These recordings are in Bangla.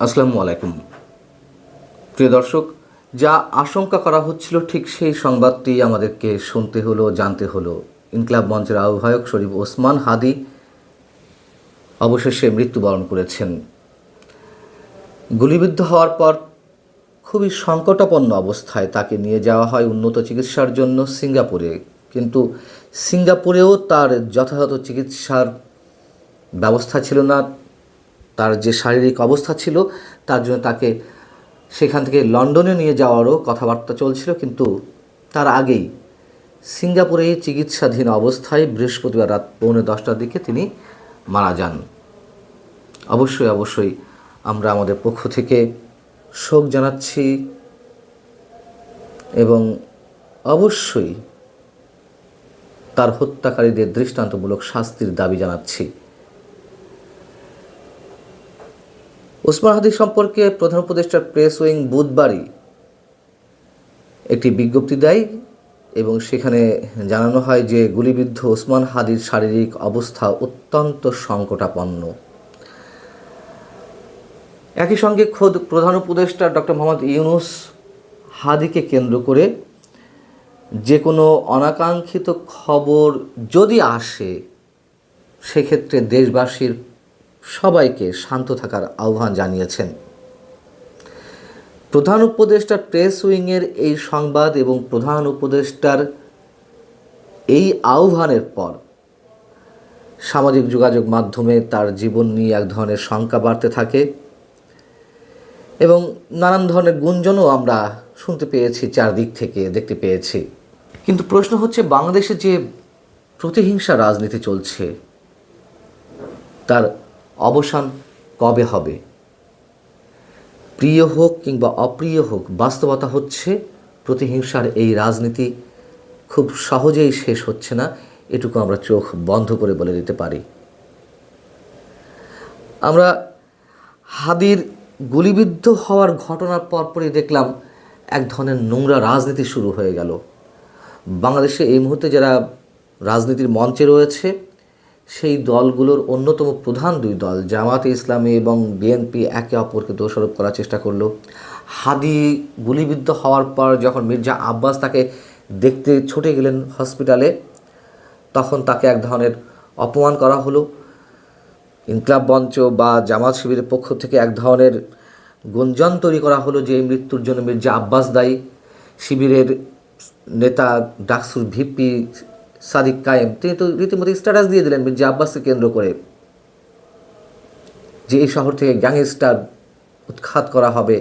আসসালামু আলাইকুম। প্রিয় দর্শক, যা আশঙ্কা করা হচ্ছিল ঠিক সেই সংবাদটি আমাদেরকে শুনতে হলো, জানতে হলো। ইনকিলাব মঞ্চের আহ্বায়ক শরীফ ওসমান হাদি অবশেষে মৃত্যুবরণ করেছেন। গুলিবিদ্ধ হওয়ার পর খুবই সংকটাপন্ন অবস্থায় তাকে নিয়ে যাওয়া হয় উন্নত চিকিৎসার জন্য সিঙ্গাপুরে। কিন্তু সিঙ্গাপুরেও তার যথাযথ চিকিৎসার ব্যবস্থা ছিল না। তার যে শারীরিক অবস্থা ছিল তার জন্য তাকে সেখান থেকে লন্ডনে নিয়ে যাওয়ারও কথাবার্তা চলছিল, কিন্তু তার আগেই সিঙ্গাপুরে চিকিৎসাধীন অবস্থায় বৃহস্পতিবার রাত 10:45টার দিকে তিনি মারা যান। অবশ্যই আমরা আমাদের পক্ষ থেকে শোক জানাচ্ছি এবং অবশ্যই তার হত্যাকারীদের দৃষ্টান্তমূলক শাস্তির দাবি জানাচ্ছি। ওসমান হাদি সম্পর্কে প্রধান উপদেষ্টার প্রেস উইং বুধবারই একটি বিজ্ঞপ্তি দেয় এবং সেখানে জানানো হয় যে গুলিবিদ্ধ ওসমান হাদির শারীরিক অবস্থা অত্যন্ত সংকটাপন্ন। একই সঙ্গে খোদ প্রধান উপদেষ্টা ডক্টর মোহাম্মদ ইউনূস হাদিকে কেন্দ্র করে যে কোনো অনাকাঙ্ক্ষিত খবর যদি আসে সেক্ষেত্রে দেশবাসীর সবাইকে শান্ত থাকার আহ্বান জানিয়েছেন। প্রধান উপদেষ্টার প্রেস উইংয়ের এই সংবাদ এবং প্রধান উপদেষ্টার এই আহ্বানের পর সামাজিক যোগাযোগ মাধ্যমে তার জীবন নিয়ে এক ধরনের শঙ্কা বাড়তে থাকে এবং নানান ধরনের গুঞ্জনও আমরা শুনতে পেয়েছি, চারদিক থেকে দেখতে পেয়েছি। কিন্তু প্রশ্ন হচ্ছে, বাংলাদেশে যে প্রতিহিংসা রাজনীতি চলছে তার অবসান কবে হবে? প্রিয় হোক কিংবা অপ্রিয় হোক, বাস্তবতা হচ্ছে প্রতিহিংসার এই রাজনীতি খুব সহজেই শেষ হচ্ছে না, এটুকু আমরা চোখ বন্ধ করে বলে দিতে পারি। আমরা হাদির গুলিবিদ্ধ হওয়ার ঘটনার পরপরই দেখলাম এক ধরনের নোংরা রাজনীতি শুরু হয়ে গেল। বাংলাদেশে এই মুহূর্তে যারা রাজনীতির মঞ্চে রয়েছে সেই দলগুলোর অন্যতম প্রধান দুই দল জামায়াতে ইসলামী এবং বিএনপি একে অপরকে দোষারোপ করার চেষ্টা করলো। হাদি গুলিবিদ্ধ হওয়ার পর যখন মির্জা আব্বাস তাকে দেখতে ছুটে গেলেন হসপিটালে, তখন তাকে এক ধরনের অপমান করা হলো। ইনকিলাব মঞ্চ বা জামাত শিবিরের পক্ষ থেকে এক ধরনের গুঞ্জন তৈরি করা হলো যে এই মৃত্যুর জন্য মির্জা আব্বাস দায়ী। শিবিরের নেতা ডাকসুর ভিপি সাদিক কায়েম তিনি তো রীতিমতো স্ট্যাটাস দিয়ে দিলেন মির্জা আব্বাসকে কেন্দ্র করে যে এই শহর থেকে গ্যাংস্টার উৎখাত করা হবে,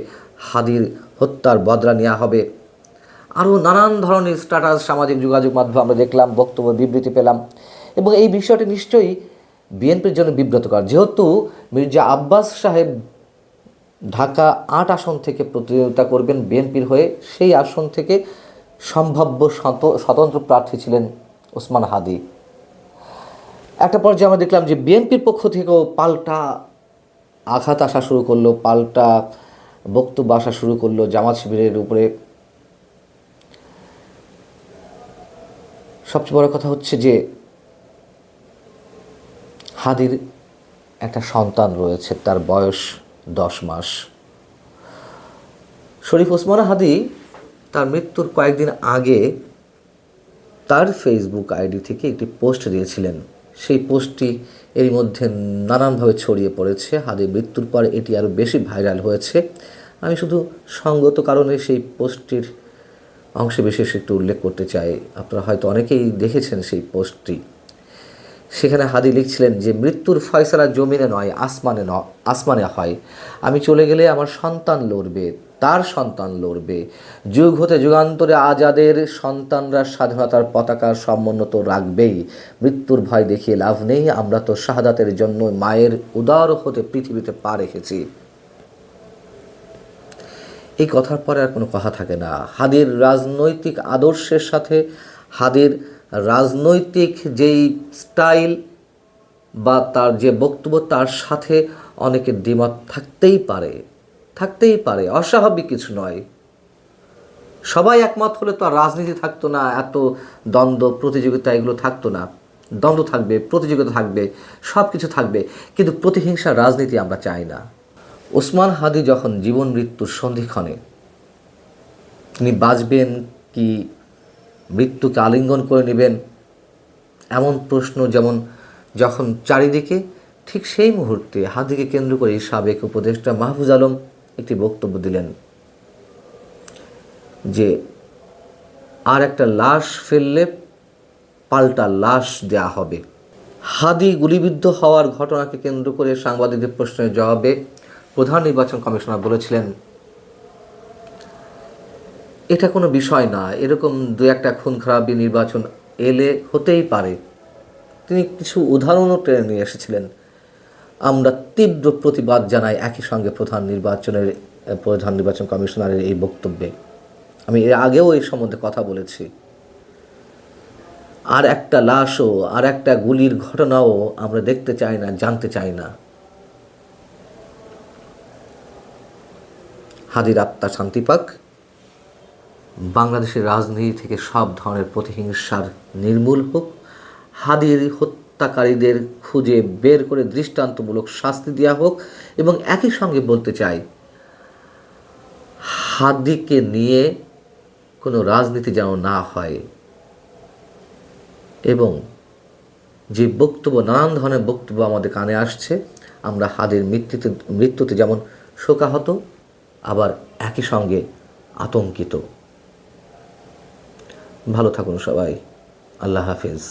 হাদির হত্যার বদলা নেওয়া হবে। আরও নানান ধরনের স্ট্যাটাস সামাজিক যোগাযোগ মাধ্যমে আমরা দেখলাম, বক্তব্য বিবৃতি পেলাম। এবং এই বিষয়টি নিশ্চয়ই বিএনপির জন্য বিব্রতকর, যেহেতু মির্জা আব্বাস সাহেব ঢাকা 8 আসন থেকে প্রতিদ্বন্দ্বিতা করবেন বিএনপির হয়ে। সেই আসন থেকে সম্ভাব্য স্বতন্ত্র প্রার্থী ছিলেন ওসমান হাদি। একটা পর্যায়ে আমরা দেখলাম যে বিএনপির পক্ষ থেকেও পাল্টা আঘাত আসা শুরু করলো, পাল্টা বক্তব্য আসা শুরু করলো জামাত শিবিরের উপরে। সবচেয়ে বড় কথা হচ্ছে যে হাদির একটা সন্তান রয়েছে, তার বয়স 10 মাস। শরীফ ওসমান হাদি তার মৃত্যুর কয়েকদিন আগে তার ফেসবুক আইডি থেকে একটি পোস্ট দিয়েছিলেন। সেই পোস্টটি এর মধ্যে নানানভাবে ছড়িয়ে পড়েছে। হাদির মৃত্যুর পর এটি আরও বেশি ভাইরাল হয়েছে। আমি শুধু সঙ্গত কারণে সেই পোস্টটির অংশে বিশেষ একটু উল্লেখ করতে চাই। আপনারা হয়তো অনেকেই দেখেছেন সেই পোস্টটি। সেখানে হাদি লিখছিলেন যে মৃত্যুর ফয়সালা জমিনে নয় আসমানে হয়। আমি চলে গেলে আমার সন্তান লড়বে, তার সন্তান লড়বে। যুগ হতে যুগান্তরে আজাদের সন্তানরা স্বাধীনতার পতাকা সমুন্নত রাখবেই। মৃত্যুর ভয় দেখিয়ে লাভ নেই, আমরা তো শাহাদাতের জন্য মায়ের উদার হতে পৃথিবীতে পা রেখেছি। এই কথার পরে আর কোনো কথা থাকে না। হাদির রাজনৈতিক আদর্শের সাথে, হাদির রাজনৈতিক যেই স্টাইল বা তার যে বক্তব্য, তার সাথে অনেকের দ্বিমত থাকতেই পারে, অস্বাভাবিক কিছু নয়। সবাই একমত হলে তো আর রাজনীতি থাকতো না, এত দ্বন্দ্ব প্রতিযোগিতা এগুলো থাকতো না। দ্বন্দ্ব থাকবে, প্রতিযোগিতা থাকবে, সব কিছু থাকবে, কিন্তু প্রতিহিংসার রাজনীতি আমরা চাই না। ওসমান হাদি যখন জীবন মৃত্যুর সন্ধিক্ষণে তিনি বাঁচবেন কি মৃত্যুকে আলিঙ্গন করে নেবেন, এমন প্রশ্ন যেমন যখন চারিদিকে, ঠিক সেই মুহূর্তে হাদিকে কেন্দ্র করে সাবেক উপদেষ্টা মাহফুজ আলম একটি বক্তব্য দিলেন যে আর একটা লাশ ফেললে পাল্টা লাশ দেয়া হবে। হাদি গুলিবিদ্ধ হওয়ার ঘটনাকে কেন্দ্র করে সাংবাদিকদের প্রশ্নের জবাবে প্রধান নির্বাচন কমিশনার বলেছিলেন, এটা কোনো বিষয় না, এরকম দু একটা খুন খারাপি নির্বাচন এলে হতেই পারে। তিনি কিছু উদাহরণও টেনে নিয়ে এসেছিলেন। আমরা তীব্র প্রতিবাদ জানাই একই সঙ্গে প্রধান নির্বাচন কমিশনারের এই বক্তব্যে। আমি এর আগেও এই সম্বন্ধে কথা বলেছি। আর একটা লাশও, আর একটা গুলির ঘটনাও আমরা দেখতে চাই না, জানতে চাই না। হাদির আত্মা শান্তি পাক। বাংলাদেশের রাজনীতি থেকে সব ধরনের প্রতিহিংসার নির্মূল হোক। হাদির হত্যাকারীদের খুঁজে বের করে দৃষ্টান্তমূলক শাস্তি দেওয়া হোক। এবং একই সঙ্গে বলতে চাই, হাদিকে নিয়ে কোনো রাজনীতি যেন না হয়। এবং যে বক্তব্য, নানান ধরনের বক্তব্য আমাদের কানে আসছে, আমরা হাদির মৃত্যুতে যেমন শোকাহত, আবার একই সঙ্গে আতঙ্কিত। ভালো থাকুন সবাই। আল্লাহ হাফেজ।